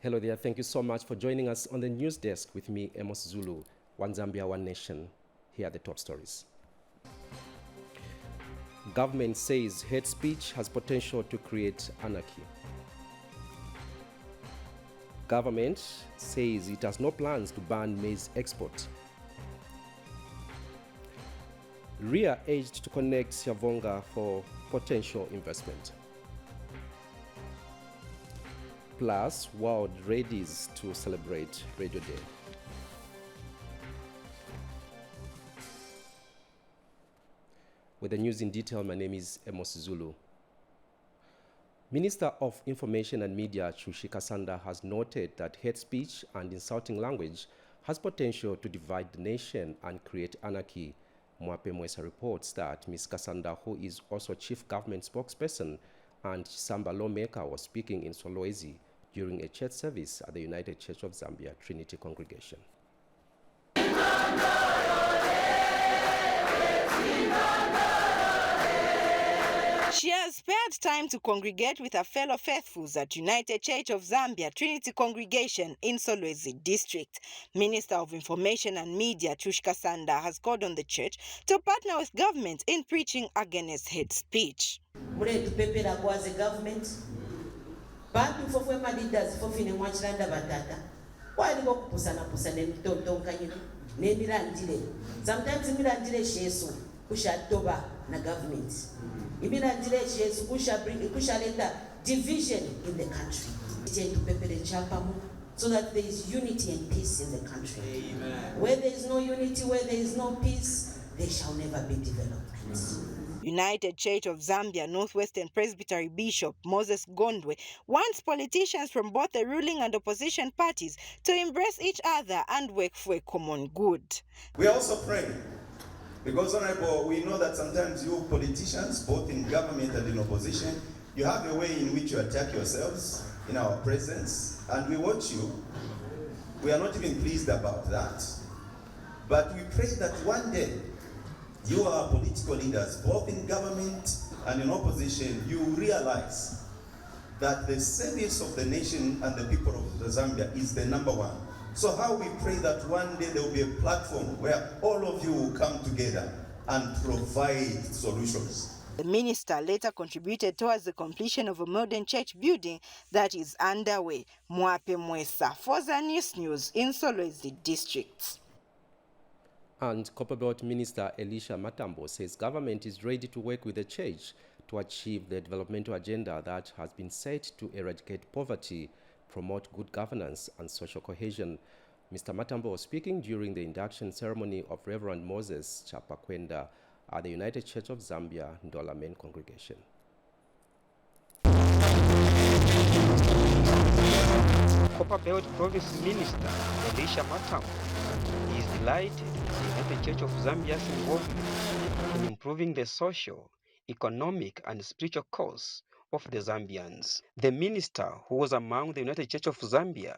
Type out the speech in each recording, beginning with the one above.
Hello there, thank you so much for joining us on the news desk with me, Amos Zulu, One Zambia, One Nation. Here are the top stories. Government says hate speech has potential to create anarchy. Government says it has no plans to ban maize export. RIA urged to connect Shavonga for potential investment. Plus, world readies to celebrate Radio Day. With the news in detail, my name is Amos Zulu. Minister of Information and Media Chushika Sanda has noted that hate speech and insulting language has potential to divide the nation and create anarchy. Mwape Mwesa reports that Ms. Kasanda, who is also chief government spokesperson and Samba lawmaker, was speaking in Solwezi during a church service at the United Church of Zambia Trinity Congregation. She has spared time to congregate with her fellow faithfuls at United Church of Zambia Trinity Congregation in Solwezi District. Minister of Information and Media Chushika Sanda has called on the church to partner with government in preaching against hate speech. As a government, bantu fofwe ma leaders fofine mwachilanda batata wali kokupusana tontonkanyino nemirandire sometimes imirandire sheso kushatoba na government imirandire sheso kushaleta division in the country to pepere chapamu so that there is unity and peace in the country. Amen. Where there is no unity, where there is no peace, there shall never be development. United Church of Zambia Northwestern Presbytery Bishop Moses Gondwe wants politicians from both the ruling and opposition parties to embrace each other and work for a common good. We are also praying because, Honorable, we know that sometimes you politicians, both in government and in opposition, you have a way in which you attack yourselves in our presence, and we watch you. We are not even pleased about that. But we pray that one day, you are political leaders, both in government and in opposition, you realize that the service of the nation and the people of Zambia is the number one. So how we pray that one day there will be a platform where all of you will come together and provide solutions. The minister later contributed towards the completion of a modern church building that is underway. Mwape Mwesa for ZANIS News in Solwezi District. And Copperbelt Minister Elisha Matambo says government is ready to work with the church to achieve the developmental agenda that has been set to eradicate poverty, promote good governance and social cohesion. Mr. Matambo was speaking during the induction ceremony of Reverend Moses Chapakwenda at the United Church of Zambia Ndola Main Congregation. Copperbelt Province Minister Elisha Matambo is delighted with the United Church of Zambia's involvement in improving the social, economic and spiritual cause of the Zambians. The minister, who was among the United Church of Zambia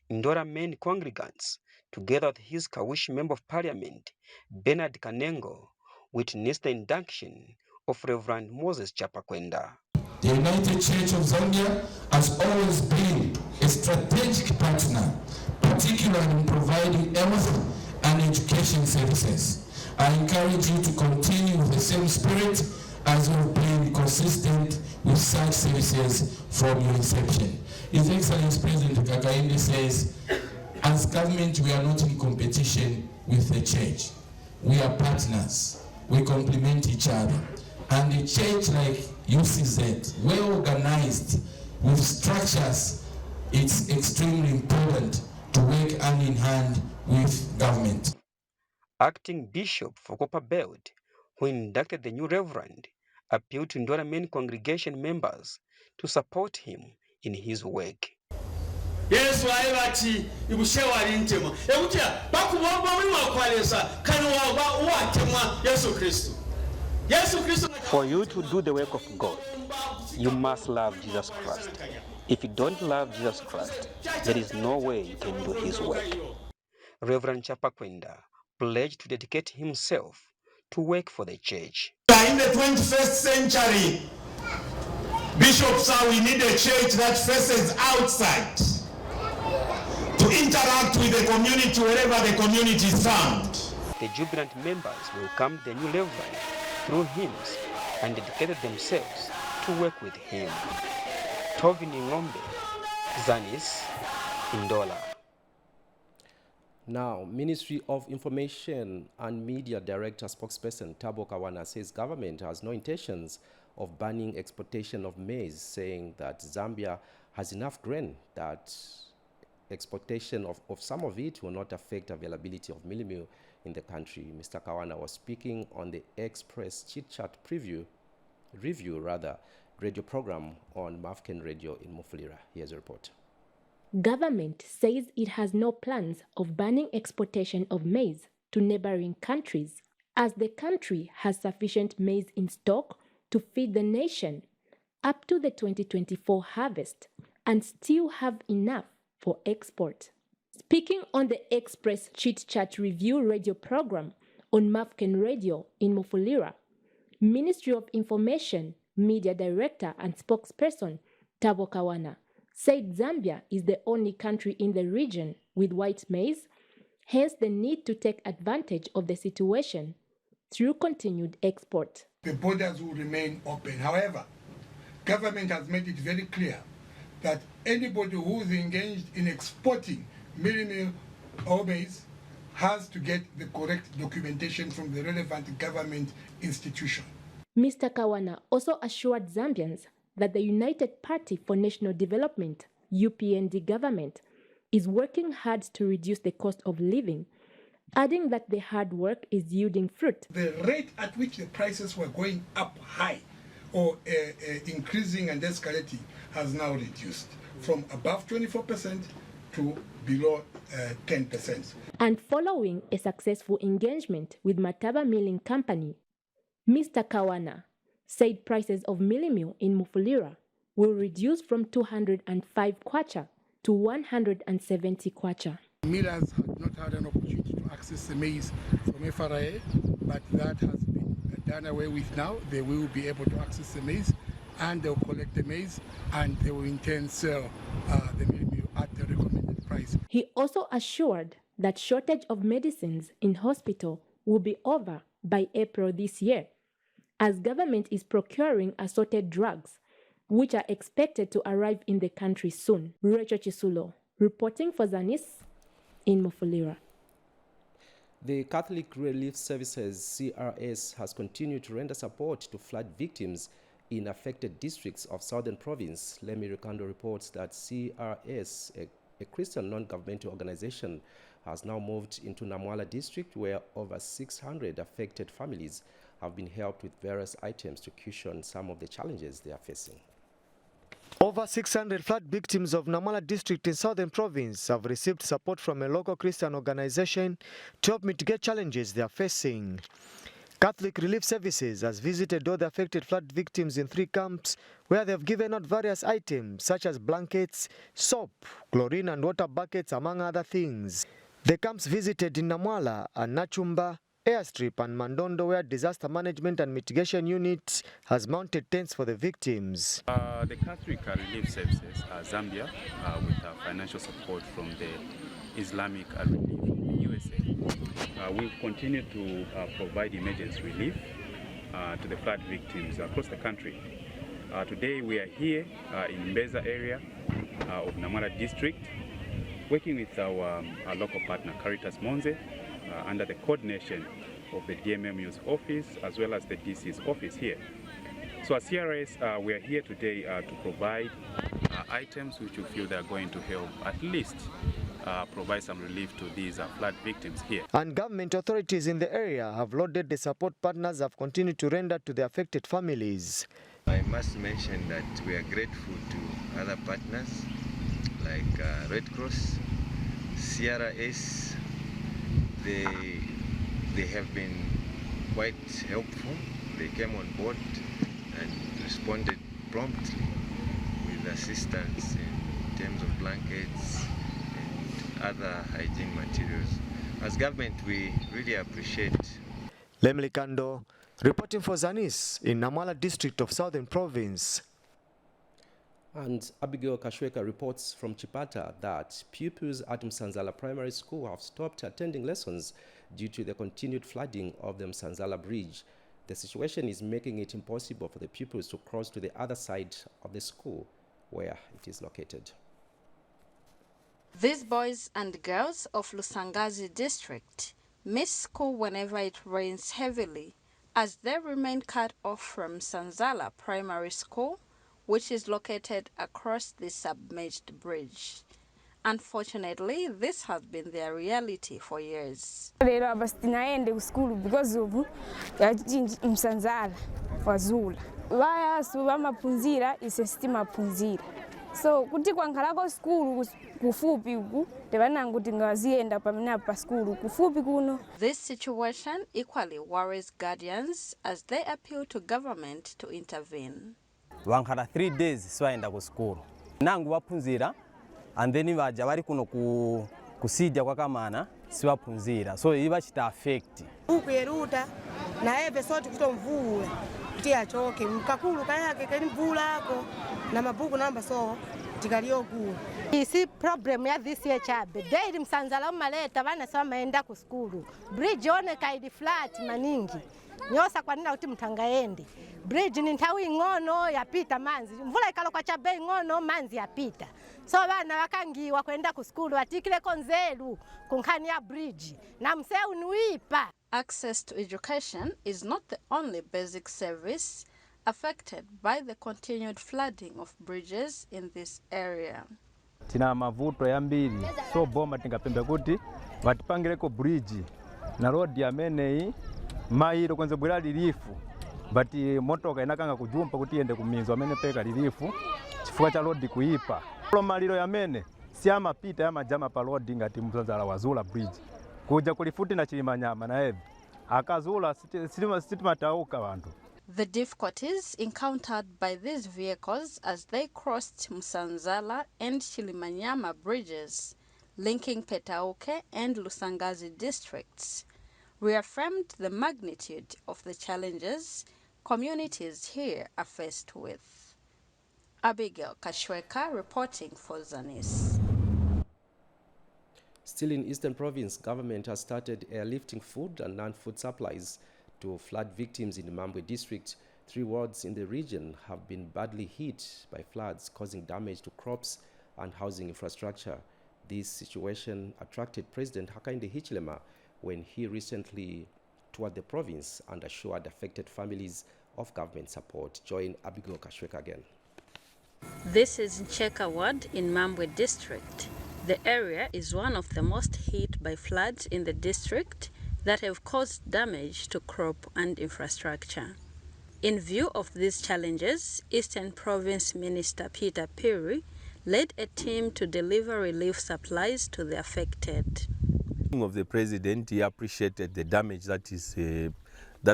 Ndora main congregants, together with his Kawish Member of Parliament, Bernard Kanengo, witnessed the induction of Reverend Moses Chapakwenda. The United Church of Zambia has always been a strategic partner, particularly in providing health and education services. I encourage you to continue with the same spirit as you've been consistent with such services from your inception. His Excellency President Kakainde says, as government, we are not in competition with the church. We are partners. We complement each other. And a church like UCZ, well organized with structures, it's extremely important to work hand in hand with government. Acting Bishop for Copperbelt, who inducted the new Reverend, appealed to Ndora main congregation members to support him in his work. Yesu ayebati ibushewa lintema. Ekutia bakubomba muri mwakwalesa kanu watemwa Yesu Kristo. For you to do the work of God, you must love Jesus Christ. If you don't love Jesus Christ, there is no way you can do his work. Reverend Chapakwenda pledged to dedicate himself to work for the church. In the 21st century, Bishop said we need a church that faces outside. interact with the community wherever the community is found. The jubilant members welcomed the new Reverend through hymns and dedicated themselves to work with him. Tovini Ngombe, ZANIS, Ndola. Now, Ministry of Information and Media Director spokesperson Thabo Kawana says government has no intentions of banning exportation of maize, saying that Zambia has enough grain that exportation of some of it will not affect availability of mealie meal in the country. Mr. Kawana was speaking on the Express Chit Chat review radio program on Mafken Radio in Mufulira. Here's a report. Government says it has no plans of banning exportation of maize to neighboring countries, as the country has sufficient maize in stock to feed the nation up to the 2024 harvest and still have enough for export. Speaking on the Express Chit Chat Review radio program on Mafken Radio in Mufulira, Ministry of Information, Media Director and spokesperson Thabo Kawana said Zambia is the only country in the region with white maize, hence the need to take advantage of the situation through continued export. The borders will remain open. However, government has made it very clear that anybody who is engaged in exporting mealie meal or maize has to get the correct documentation from the relevant government institution. Mr. Kawana also assured Zambians that the United Party for National Development, UPND government, is working hard to reduce the cost of living, adding that the hard work is yielding fruit. The rate at which the prices were going up high or increasing and escalating has now reduced from above 24% to below 10%. And following a successful engagement with Mataba Milling Company, Mr. Kawana said prices of mealie meal in Mufulira will reduce from 205 kwacha to 170 kwacha. Millers have not had an opportunity to access the maize from FRA, but that has been done away with now. They will be able to access the maize and they'll collect the maize and they will in turn sell the mealie meal at the recommended price. He also assured that shortage of medicines in hospital will be over by April this year, as government is procuring assorted drugs, which are expected to arrive in the country soon. Rachel Chisulo, reporting for ZANIS in Mufulira. The Catholic Relief Services, CRS, has continued to render support to flood victims in affected districts of Southern Province. Lemi Rikando reports that CRS, a Christian non-governmental organization, has now moved into Namwala district, where over 600 affected families have been helped with various items to cushion some of the challenges they are facing. Over 600 flood victims of Namwala district in Southern Province have received support from a local Christian organization to help mitigate challenges they are facing. Catholic Relief Services has visited all the affected flood victims in 3 camps where they have given out various items such as blankets, soap, chlorine and water buckets, among other things. The camps visited in Namwala and Nachumba, Airstrip and Mandondo, where Disaster Management and Mitigation Unit has mounted tents for the victims. The Catholic Relief Services, Zambia, with financial support from the Islamic Relief from the USA, will continue to provide emergency relief to the flood victims across the country. Today we are here in Mbeza area of Namwala district, working with our local partner Caritas Monze, under the coordination of the DMMU's office as well as the DC's office here. So as CRS, we are here today to provide items which we feel they are going to help at least provide some relief to these flood victims here. And government authorities in the area have lauded the support partners have continued to render to the affected families. I must mention that we are grateful to other partners like Red Cross, CRS. They have been quite helpful. They came on board and responded promptly with assistance in terms of blankets and other hygiene materials. As government, we really appreciate. Lemli Kando, reporting for ZANIS in Namwala district of Southern Province. And Abigail Kashweka reports from Chipata that pupils at Msanzala Primary School have stopped attending lessons due to the continued flooding of the Msanzala Bridge. The situation is making it impossible for the pupils to cross to the other side of the school where it is located. These boys and girls of Lusangazi district miss school whenever it rains heavily, as they remain cut off from Msanzala Primary School, which is located across the submerged bridge. Unfortunately, this has been their reality for years. Lero school because of Msanzala wazula. Waya suba mapunzira isestima punzira. So kuti kwankhalako school kufupi uku tevanangu tingazienda pamene pa school kufupi kuno. This situation equally worries guardians as they appeal to government to intervene. Wankhala 3 days swaenda ku school. Nangu wapunzira and then vaja vari kuno kusidya kwakamana sivapunzira. So iva chita affect. Ukuyeruta na eve soti kutomvula kuti achoke mkakulu kayake kali mvula ako na mabuku namba so tikalioku. Isi problem ya this year chabe. Daily Msanzala umaleta vana sawa maenda ku school. Bridge one kaidi flat maningi. Nyosa kwa nina kuti mtangaende. Bridge ni nthawi ngono yapita manzi. Mvula ikalo kwa chabe ngono manzi yapita. So vana wakangiwa kwenda ku school watikile konzelu kunkhani ya bridge. Na mseu nuipa. Access to education is not the only basic service affected by the continued flooding of bridges in this area. Tina mavuto yambiri so boma tingapembe kuti vatipangireko bridge na road yameneyi mairo kwanza bwera lilifu but motoka inakanga kujumpa kuti ende kumizo amene peka lilifu chifukwa cha road kuipa. Maliro yamene siama pita ama jama pa road ngati Msanzala wazula bridge kuja kulifuti na Chilimanyama na ebe akazula sitima tauka vantu. The difficulties encountered by these vehicles as they crossed Msanzala and Chilimanyama bridges linking Petauke and Lusangazi districts reaffirmed the magnitude of the challenges communities here are faced with. Abigail Kashweka reporting for ZANIS. Still in Eastern Province, government has started airlifting food and non-food supplies to flood victims in the Mambwe district. 3 wards in the region have been badly hit by floods, causing damage to crops and housing infrastructure. This situation attracted President Hakainde Hichilema when he recently toured the province and assured affected families of government support. Join Abigail Kashweka again. This is Ncheka ward in Mambwe district. The area is one of the most hit by floods in the district that have caused damage to crop and infrastructure. In view of these challenges, Eastern Province Minister Peter Piri led a team to deliver relief supplies to the affected. Of the president, he appreciated the damage that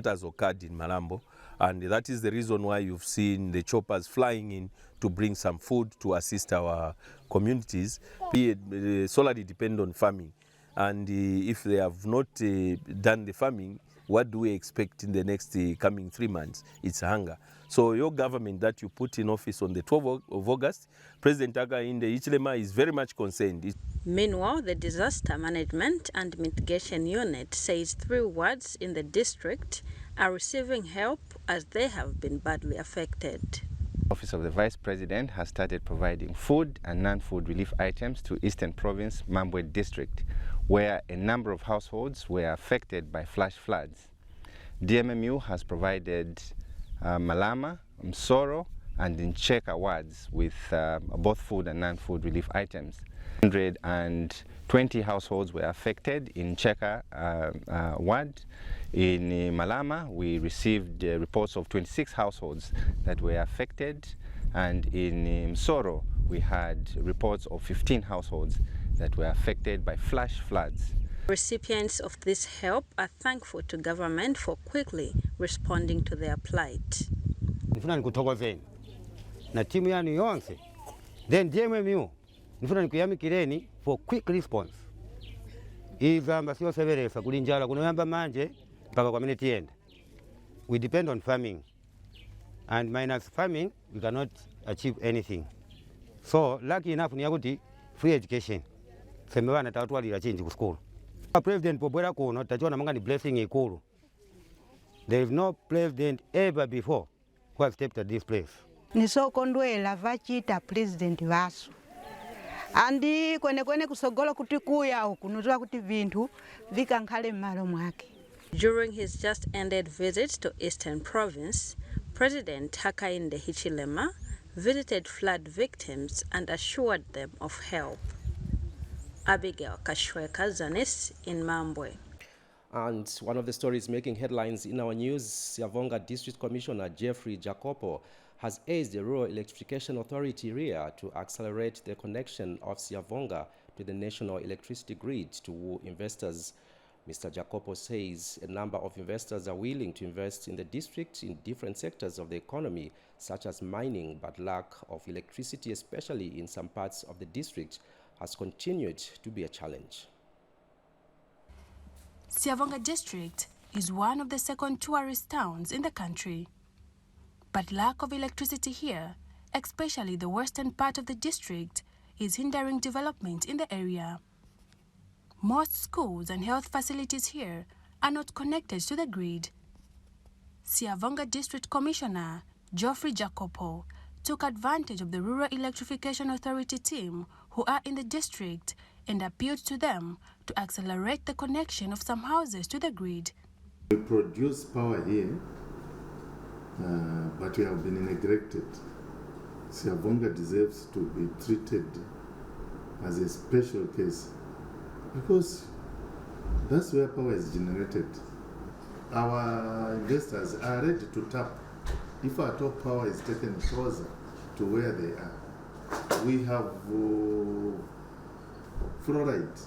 has occurred in Malambo, and that is the reason why you've seen the choppers flying in to bring some food to assist our communities. We solely depend on farming, and if they have not done the farming, what do we expect in the next coming 3 months? It's hunger. So your government that you put in office on the 12th of August, President Hakainde Hichilema is very much concerned. Meanwhile, the Disaster Management and Mitigation Unit says 3 wards in the district are receiving help as they have been badly affected. Office of the Vice President has started providing food and non-food relief items to Eastern Province Mambwe district, where a number of households were affected by flash floods. DMMU has provided Malama, Msoro and Ncheka wards with both food and non-food relief items. 120 households were affected in Ncheka ward. In Malama, we received reports of 26 households that were affected, and in Msoro, we had reports of 15 households that were affected by flash floods. Recipients of this help are thankful to government for quickly responding to their plight. Nifuna nikuthokozeni na timu yanu yonse, then DMMU nifuna nikuyamikireni for quick response. Izamba sio severesa kulinjala kunoyamba manje mpaka kwa minute end. We depend on farming, and minus farming we cannot achieve anything. So lucky enough ni yakuti free education. Seme bana tatwalira change ku school. President pobwera kuno tachiona mangani blessing ikulu. There is no president ever before who has stepped at this place. Nisokondwela vachita president vasu. Andi kwene kusogolo kuti kuya ukunuzwa kuti vintu vikankhale mmalo mwake. During his just ended visit to Eastern Province, President Hakainde Hichilema visited flood victims and assured them of help. Abigail Kashweka, ZANIS in Mambwe. And one of the stories making headlines in our news, Siavonga District Commissioner Jeffrey Jacopo has urged the Rural Electrification Authority REA to accelerate the connection of Siavonga to the national electricity grid to woo investors. Mr. Jacopo says a number of investors are willing to invest in the district in different sectors of the economy, such as mining, but lack of electricity, especially in some parts of the district, has continued to be a challenge. Siavonga district is one of the second tourist towns in the country. But lack of electricity here, especially the western part of the district, is hindering development in the area. Most schools and health facilities here are not connected to the grid. Siavonga District Commissioner Geoffrey Jacopo took advantage of the Rural Electrification Authority team who are in the district and appealed to them to accelerate the connection of some houses to the grid. We produce power here, but we have been neglected. Siavonga deserves to be treated as a special case because that's where power is generated. Our investors are ready to tap if our top power is taken closer to where they are. We have fluoride,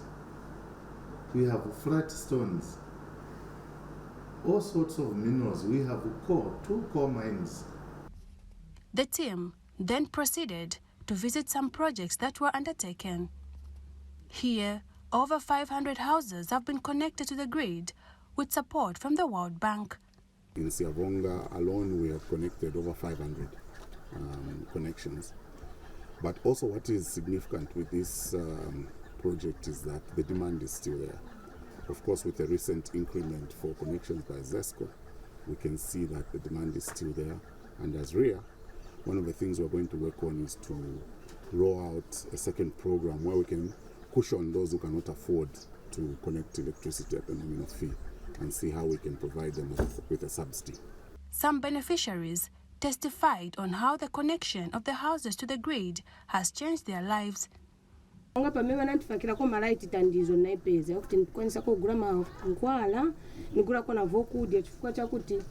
we have flat stones, all sorts of minerals. We have two core mines. The team then proceeded to visit some projects that were undertaken. Here, over 500 houses have been connected to the grid with support from the World Bank. In Siavonga alone, we have connected over 500 connections. But also what is significant with this project is that the demand is still there. Of course, with the recent increment for connections by ZESCO, we can see that the demand is still there. And as REA, one of the things we're going to work on is to roll out a second program where we can cushion those who cannot afford to connect electricity at the nominal fee and see how we can provide them with a subsidy. Some beneficiaries testified on how the connection of the houses to the grid has changed their lives. Nga pamene nantifakira ko malaiti tandizo naipeza kuti ndikwanisa kugula mankhwala nigula ko na vokudya chifukwa chakuti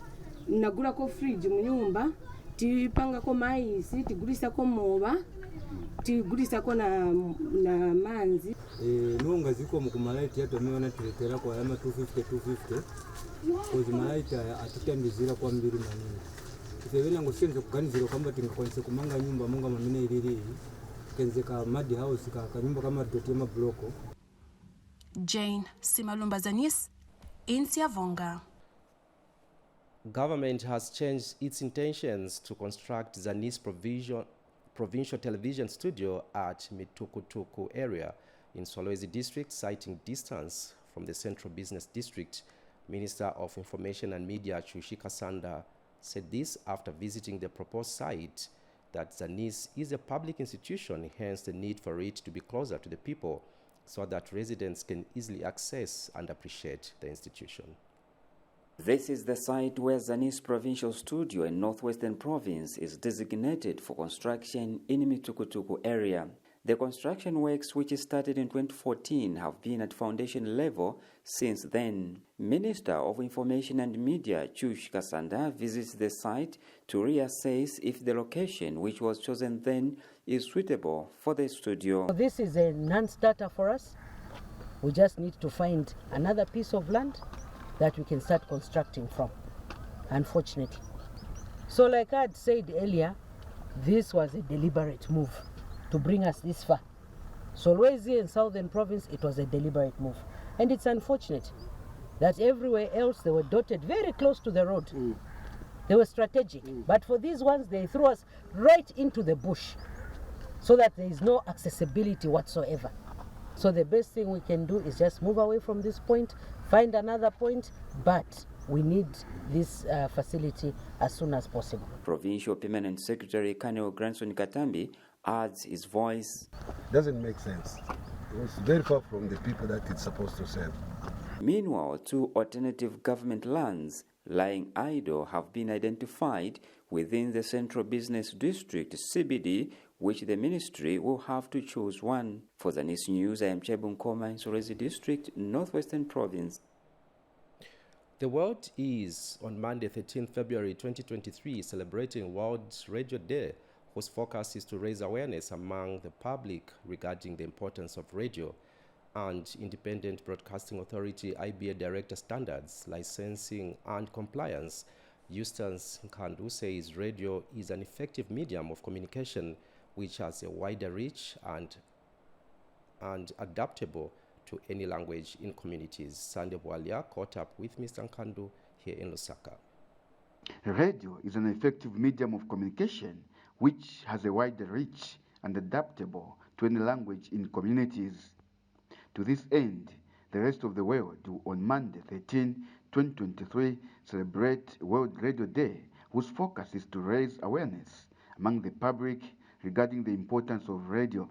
nagula ko fridge mu nyumba tipanga ko maisi tigulisa ko moba tigulisa ko na manzi nonga ziko mu malaiti yato mwana tiletera kwa yama 250 kozi malaiti atutandizira kwa mbiri manini ifebena ngo senze kuganizira kwamba tingakwanisa kumanga nyumba monga mamine ilili kenzeka madi house ka nyumba kama doti ma bloko. Jane Simalumba, ZANIS in Siavonga. Government has changed its intentions to construct ZANIS provincial television studio at Mitukutuku area in Solwezi district, citing distance from the central business district. Minister of Information and Media Chushika Sanda said this after visiting the proposed site, that ZANIS is a public institution, hence the need for it to be closer to the people so that residents can easily access and appreciate the institution. This is the site where ZANIS Provincial Studio in Northwestern Province is designated for construction in Mitukutuku area. The construction works, which started in 2014, have been at foundation level since then. Minister of Information and Media Chush Kasanda visits the site to reassess if the location which was chosen then is suitable for the studio. This is a non-starter for us. We just need to find another piece of land that we can start constructing from, unfortunately. So like I had said earlier, this was a deliberate move to bring us this far. Solwezi in Southern Province, it was a deliberate move. And it's unfortunate that everywhere else they were dotted very close to the road. They were strategic. But for these ones, they threw us right into the bush. so that there is no accessibility whatsoever. So the best thing we can do is just move away from this point, find another point, but we need this facility as soon as possible. Provincial Permanent Secretary Colonel Granson Katambi adds his voice. Doesn't make sense. It's very far from the people that it's supposed to serve. Meanwhile, 2 alternative government lands lying idle have been identified within the Central Business District CBD, which the ministry will have to choose one. For ZANIS News, I am Chebun Koma in Solwezi District, Northwestern Province. The world is, on Monday 13 February 2023, celebrating World Radio Day, whose focus is to raise awareness among the public regarding the importance of radio and Independent Broadcasting Authority IBA Director Standards, Licensing and Compliance. Eustace Nkandu says radio is an effective medium of communication which has a wider reach and adaptable to any language in communities. Sande Bwalia caught up with Mr. Nkandu here in Lusaka. Radio is an effective medium of communication which has a wider reach and adaptable to any language in communities. To this end, the rest of the world will on Monday 13, 2023 celebrate World Radio Day, whose focus is to raise awareness among the public regarding the importance of radio.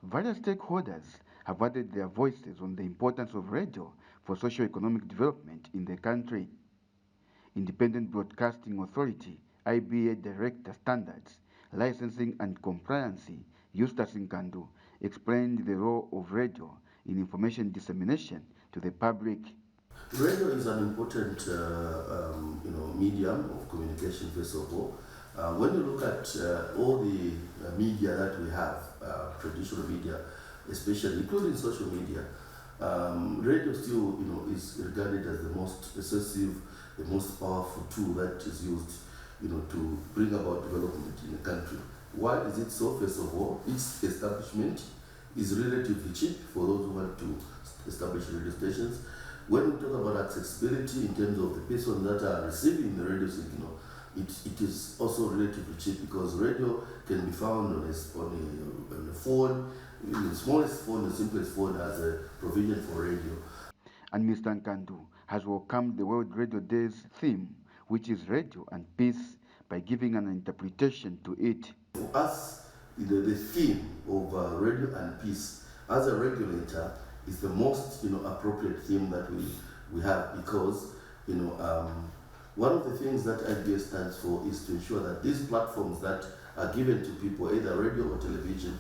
Various stakeholders have added their voices on the importance of radio for socio-economic development in the country. Independent Broadcasting Authority, IBA Director Standards, Licensing and Compliance, Eustace Nkandu, explained the role of radio in information dissemination to the public. Radio is an important medium of communication, first of all. When you look at all the media that we have, traditional media, especially including social media, radio still is regarded as the most decisive, the most powerful tool that is used to bring about development in the country. Why is it so? First of all, its establishment is relatively cheap for those who want to establish radio stations. When we talk about accessibility in terms of the persons that are receiving the radio signal, it is also relatively cheap because radio can be found on a phone, the smallest phone, the simplest phone has a provision for radio. And Mr. Nkandu has welcomed the World Radio Day's theme, which is radio and peace, by giving an interpretation to it. For us, the theme of radio and peace, as a regulator, is the most appropriate theme that we have because one of the things that IBA stands for is to ensure that these platforms that are given to people, either radio or television,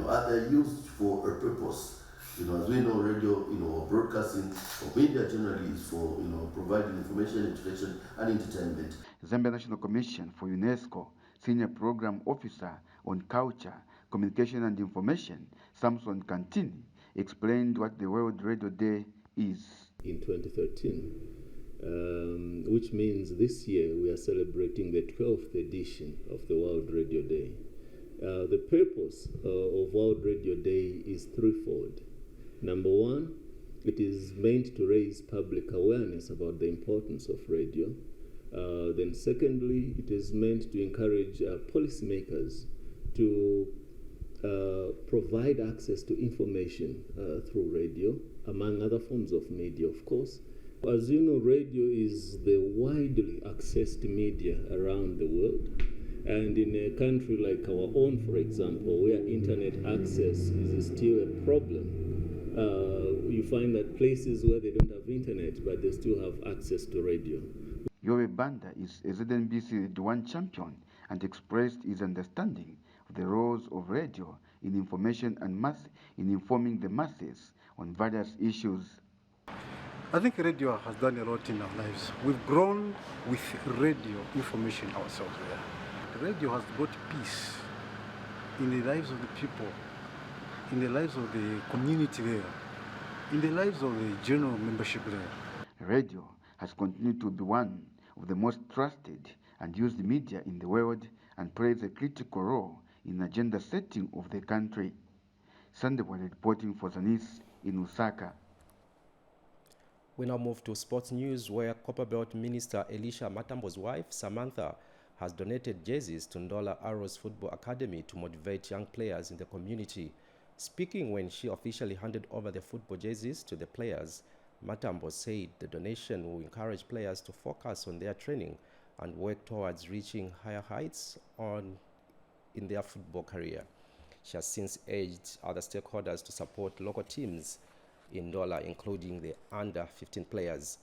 are they used for a purpose. As we know, radio, or broadcasting or media generally is for providing information, education, and entertainment. Zambia National Commission for UNESCO Senior Program Officer on Culture, Communication and Information, Samson Cantini, explained what the World Radio Day is. In 2013, which means this year we are celebrating the 12th edition of the World Radio Day. The purpose of World Radio Day is threefold. Number one, it is meant to raise public awareness about the importance of radio. Then secondly, it is meant to encourage policymakers to provide access to information through radio, among other forms of media, of course. As you know, radio is the widely accessed media around the world. And in a country like our own, for example, where internet access is still a problem, you find that places where they don't have internet, but they still have access to radio. Yowe Banda is a ZNBC Duan champion and expressed his understanding of the roles of radio in information and in informing the masses on various issues. I think radio has done a lot in our lives. We've grown with radio information ourselves there. Radio has brought peace in the lives of the people, in the lives of the community there, in the lives of the general membership there. Radio has continued to be one of the most trusted and used media in the world and plays a critical role in agenda setting of the country. Sandewale reporting for ZANIS in Lusaka. We now move to sports news, where Copperbelt Minister Elisha Matambo's wife, Samantha, has donated jerseys to Ndola Arrows Football Academy to motivate young players in the community. Speaking when she officially handed over the football jerseys to the players, Matambo said the donation will encourage players to focus on their training and work towards reaching higher heights in their football career. She has since urged other stakeholders to support local teams in Ndola, including the under-15 players.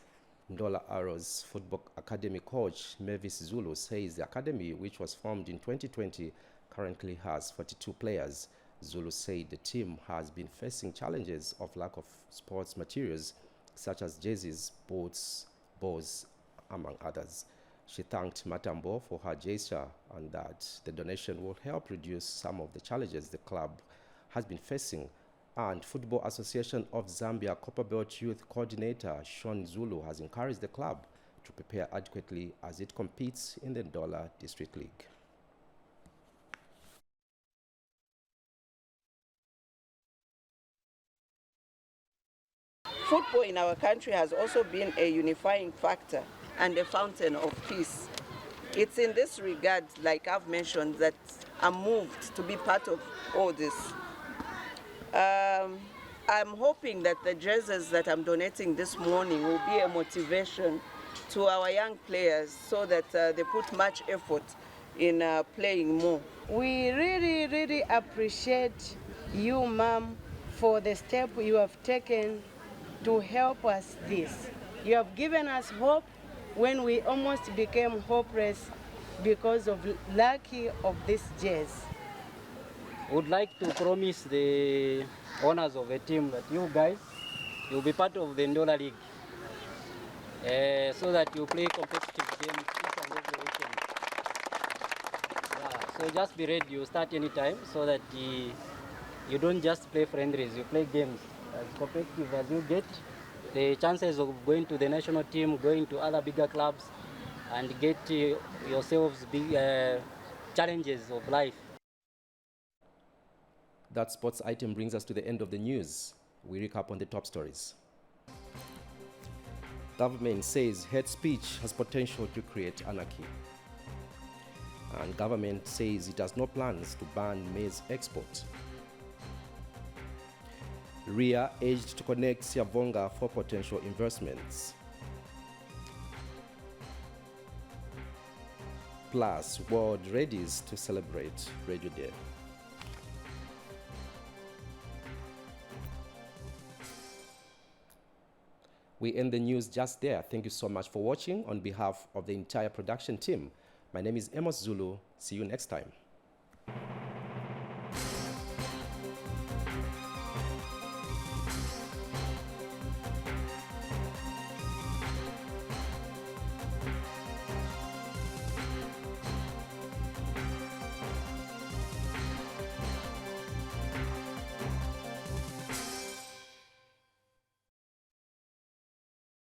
Ndola Arrows Football Academy coach Mavis Zulu says the academy, which was formed in 2020, currently has 42 players. Zulu said the team has been facing challenges of lack of sports materials such as jerseys, boots, balls, among others. She thanked Matambo for her gesture and that the donation will help reduce some of the challenges the club has been facing. And Football Association of Zambia Copperbelt Youth Coordinator Sean Zulu has encouraged the club to prepare adequately as it competes in the Ndola District League. Football in our country has also been a unifying factor and a fountain of peace. It's in this regard, like I've mentioned, that I'm moved to be part of all this. I'm hoping that the jerseys that I'm donating this morning will be a motivation to our young players so that they put much effort in playing more. We really appreciate you, Mom, for the step you have taken to help us this. You have given us hope when we almost became hopeless because of lack of this jersey. Would like to promise the owners of the team that you guys, you'll be part of the Ndola League so that you play competitive games each and every weekend. Yeah, so just be ready, you start anytime so that you don't just play friendlies, you play games. As competitive as you get, the chances of going to the national team, going to other bigger clubs, and get yourselves big challenges of life. That sports item brings us to the end of the news. We recap on the top stories. Government says hate speech has potential to create anarchy. And government says it has no plans to ban maize export. RIA urged to connect Siavonga for potential investments. Plus, world readies to celebrate Radio Day. We end the news just there. Thank you so much for watching. On behalf of the entire production team, my name is Amos Zulu. See you next time.